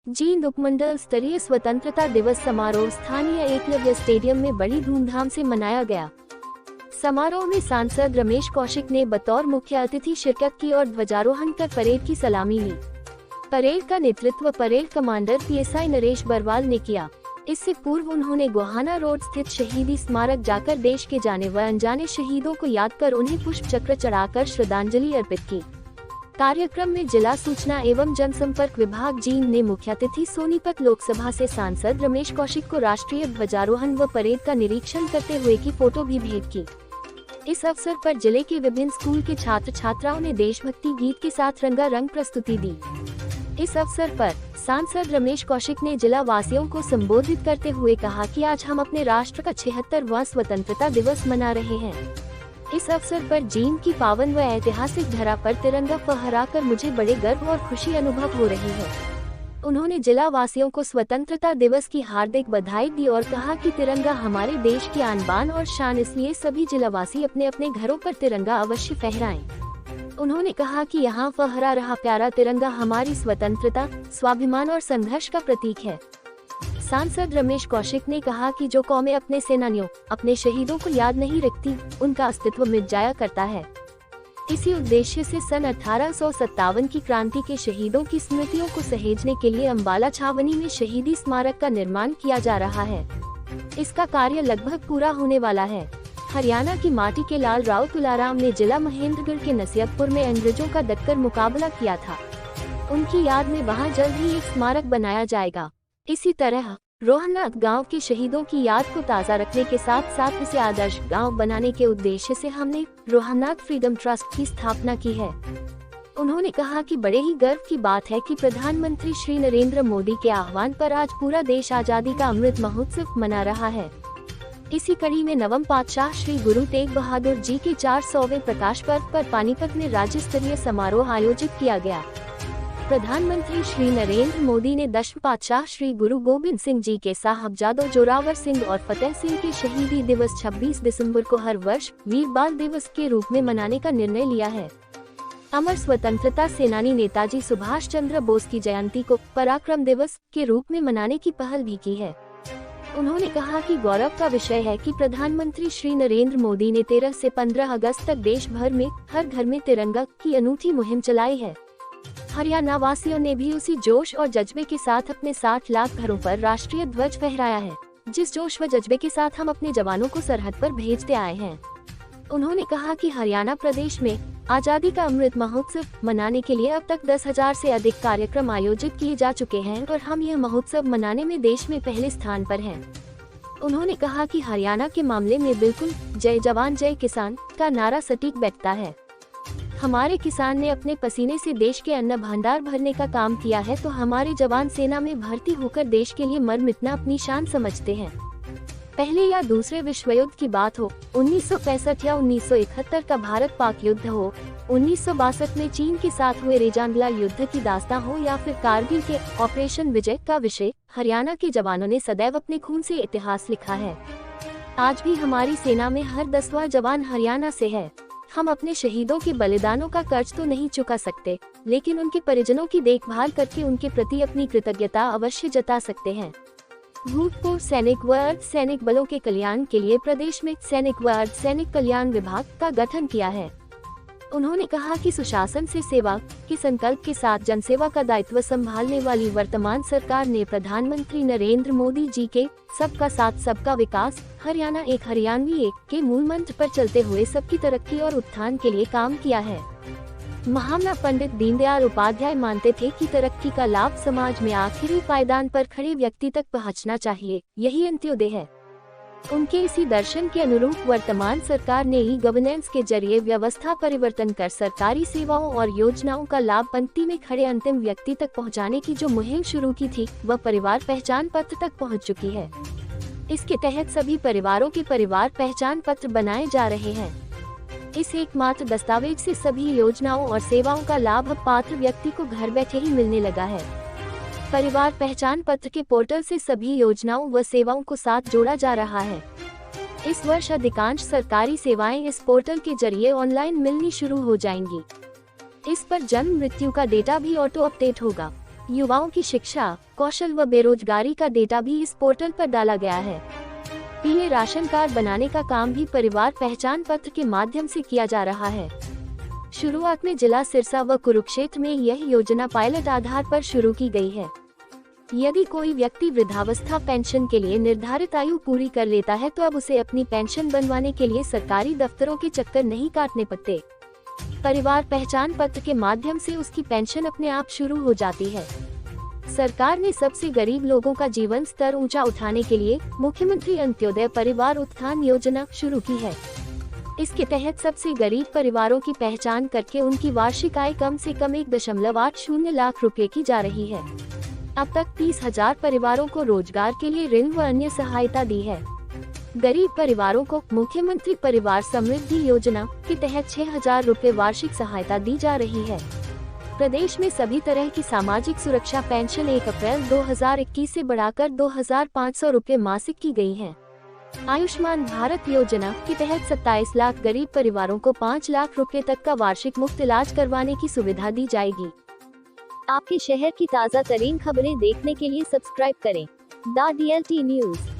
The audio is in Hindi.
जींद उपमंडल स्तरीय स्वतंत्रता दिवस समारोह स्थानीय एकलव्य स्टेडियम में बड़ी धूमधाम से मनाया गया। समारोह में सांसद रमेश कौशिक ने बतौर मुख्य अतिथि शिरकत की और ध्वजारोहण कर परेड की सलामी ली। परेड का नेतृत्व parade commander PSI Naresh Barwal ने किया। इससे पूर्व उन्होंने गोहाना रोड स्थित शहीदी स्मारक जाकर देश के जाने व अनजाने शहीदों को याद कर उन्हें पुष्प चक्र चढ़ाकर श्रद्धांजलि अर्पित की। कार्यक्रम में जिला सूचना एवं जनसंपर्क विभाग जींद ने मुख्य अतिथि सोनीपत लोकसभा से सांसद रमेश कौशिक को राष्ट्रीय ध्वजारोहण व परेड का निरीक्षण करते हुए की फोटो भी भेंट की। इस अवसर पर जिले के विभिन्न स्कूल के छात्र छात्राओं ने देशभक्ति गीत के साथ रंगारंग प्रस्तुति दी। इस अवसर पर सांसद रमेश कौशिक ने जिला वासियों को संबोधित करते हुए कहा कि आज हम अपने राष्ट्र का 76वां स्वतंत्रता दिवस मना रहे हैं। इस अवसर पर जींद की पावन व ऐतिहासिक धरा पर तिरंगा फहराकर मुझे बड़े गर्व और खुशी अनुभव हो रही है। उन्होंने जिला वासियों को स्वतंत्रता दिवस की हार्दिक बधाई दी और कहा कि तिरंगा हमारे देश की आन बान और शान, इसलिए सभी जिलावासी अपने अपने घरों पर तिरंगा अवश्य फहराएं। उन्होंने कहा कि यहाँ फहरा रहा प्यारा तिरंगा हमारी स्वतंत्रता, स्वाभिमान और संघर्ष का प्रतीक है। सांसद रमेश कौशिक ने कहा कि जो कौमें अपने सेनानियों, अपने शहीदों को याद नहीं रखती, उनका अस्तित्व मिट जाया करता है। इसी उद्देश्य से सन 1857 की क्रांति के शहीदों की स्मृतियों को सहेजने के लिए अम्बाला छावनी में शहीदी स्मारक का निर्माण किया जा रहा है। इसका कार्य लगभग पूरा होने वाला है। हरियाणा की माटी के लाल राव तुलाराम ने जिला महेंद्रगढ़ के नसीहतपुर में अंग्रेजों का डटकर मुकाबला किया था। उनकी याद में वहां जल्द ही एक स्मारक बनाया जाएगा। इसी तरह रोहनाथ गांव के शहीदों की याद को ताज़ा रखने के साथ साथ इसे आदर्श गांव बनाने के उद्देश्य से हमने रोहनाथ फ्रीडम ट्रस्ट की स्थापना की है। उन्होंने कहा कि बड़े ही गर्व की बात है कि प्रधानमंत्री श्री नरेंद्र मोदी के आह्वान पर आज पूरा देश आजादी का अमृत महोत्सव मना रहा है। इसी कड़ी में नवम पातशाह श्री गुरु तेग बहादुर जी के 400वें प्रकाश पर्व पर पानीपत में राज्य स्तरीय समारोह आयोजित किया गया। प्रधानमंत्री श्री नरेंद्र मोदी ने 10वें पातशाह श्री गुरु गोबिंद सिंह जी के साहबजादों जोरावर सिंह और फतेह सिंह के शहीदी दिवस 26 दिसंबर को हर वर्ष वीर बाल दिवस के रूप में मनाने का निर्णय लिया है। अमर स्वतंत्रता सेनानी नेताजी सुभाष चंद्र बोस की जयंती को पराक्रम दिवस के रूप में मनाने की पहल भी की है। उन्होंने कहा कि गौरव का विषय है कि प्रधानमंत्री श्री नरेंद्र मोदी ने 13 से 15 अगस्त तक देश भर में हर घर में तिरंगा की अनूठी मुहिम चलाई है। हरियाणा वासियों ने भी उसी जोश और जज्बे के साथ अपने 60 लाख घरों पर राष्ट्रीय ध्वज फहराया है, जिस जोश व जज्बे के साथ हम अपने जवानों को सरहद पर भेजते आए हैं। उन्होंने कहा कि हरियाणा प्रदेश में आजादी का अमृत महोत्सव मनाने के लिए अब तक 10,000 से अधिक कार्यक्रम आयोजित किए जा चुके हैं और हम यह महोत्सव मनाने में देश में पहले स्थान पर हैं। उन्होंने कहा कि हरियाणा के मामले में बिल्कुल जय जवान जय किसान का नारा सटीक बैठता है। हमारे किसान ने अपने पसीने से देश के अन्न भंडार भरने का काम किया है, तो हमारे जवान सेना में भर्ती होकर देश के लिए मर मिटना अपनी शान समझते हैं। पहले या दूसरे विश्व युद्ध की बात हो, 1965 या 1971 का भारत पाक युद्ध हो, 1962 में चीन के साथ हुए रेजांगला युद्ध की दास्तां हो या फिर कारगिल के ऑपरेशन विजय का विषय, हरियाणा के जवानों ने सदैव अपने खून से इतिहास लिखा है। आज भी हमारी सेना में हर 10वां जवान हरियाणा से है। हम अपने शहीदों के बलिदानों का कर्ज तो नहीं चुका सकते, लेकिन उनके परिजनों की देखभाल करके उनके प्रति अपनी कृतज्ञता अवश्य जता सकते हैं। भूतपूर्व सैनिक व अर्ध सैनिक बलों के कल्याण के लिए प्रदेश में सैनिक व अर्ध सैनिक कल्याण विभाग का गठन किया है। उन्होंने कहा कि सुशासन से सेवा के संकल्प के साथ जनसेवा का दायित्व संभालने वाली वर्तमान सरकार ने प्रधानमंत्री नरेंद्र मोदी जी के सबका साथ सबका विकास, हरियाणा एक हरियाणवी एक के मूल मंत्र पर चलते हुए सबकी तरक्की और उत्थान के लिए काम किया है। महामना पंडित दीनदयाल उपाध्याय मानते थे कि तरक्की का लाभ समाज में आखिरी पायदान पर खड़े व्यक्ति तक पहुंचना चाहिए, यही अंत्योदय है। उनके इसी दर्शन के अनुरूप वर्तमान सरकार ने ई गवर्नेंस के जरिए व्यवस्था परिवर्तन कर सरकारी सेवाओं और योजनाओं का लाभ पंक्ति में खड़े अंतिम व्यक्ति तक पहुंचाने की जो मुहिम शुरू की थी, वह परिवार पहचान पत्र तक पहुंच चुकी है। इसके तहत सभी परिवारों के परिवार पहचान पत्र बनाए जा रहे हैं। इस एकमात्र दस्तावेज से सभी योजनाओं और सेवाओं का लाभ अब पात्र व्यक्ति को घर बैठे ही मिलने लगा है। परिवार पहचान पत्र के पोर्टल से सभी योजनाओं व सेवाओं को साथ जोड़ा जा रहा है। इस वर्ष अधिकांश सरकारी सेवाएं इस पोर्टल के जरिए ऑनलाइन मिलनी शुरू हो जाएंगी। इस पर जन्म मृत्यु का डेटा भी ऑटो अपडेट होगा। युवाओं की शिक्षा, कौशल व बेरोजगारी का डेटा भी इस पोर्टल पर डाला गया है। पीले राशन कार्ड बनाने का काम भी परिवार पहचान पत्र के माध्यम से किया जा रहा है। शुरुआत में जिला सिरसा व कुरुक्षेत्र में यह योजना पायलट आधार पर शुरू की गई है। यदि कोई व्यक्ति वृद्धावस्था पेंशन के लिए निर्धारित आयु पूरी कर लेता है तो अब उसे अपनी पेंशन बनवाने के लिए सरकारी दफ्तरों के चक्कर नहीं काटने पड़ते। परिवार पहचान पत्र के माध्यम से उसकी पेंशन अपने आप शुरू हो जाती है। सरकार ने सबसे गरीब लोगों का जीवन स्तर ऊंचा उठाने के लिए मुख्यमंत्री अंत्योदय परिवार उत्थान योजना शुरू की है। इसके तहत सबसे गरीब परिवारों की पहचान करके उनकी वार्षिक आय कम से कम 1.80 लाख रुपए की जा रही है। अब तक 30,000 परिवारों को रोजगार के लिए ऋण व अन्य सहायता दी है। गरीब परिवारों को मुख्यमंत्री परिवार समृद्धि योजना के तहत 6,000 रुपए वार्षिक सहायता दी जा रही है। प्रदेश में सभी तरह की सामाजिक सुरक्षा पेंशन 1 अप्रैल 2021 से बढ़ाकर 2,500 रुपए मासिक की गई है। आयुष्मान भारत योजना के तहत 27 लाख गरीब परिवारों को 5 लाख रुपए तक का वार्षिक मुफ्त इलाज करवाने की सुविधा दी जाएगी। आपके शहर की ताज़ा तरीन खबरें देखने के लिए सब्सक्राइब करें द DLT न्यूज।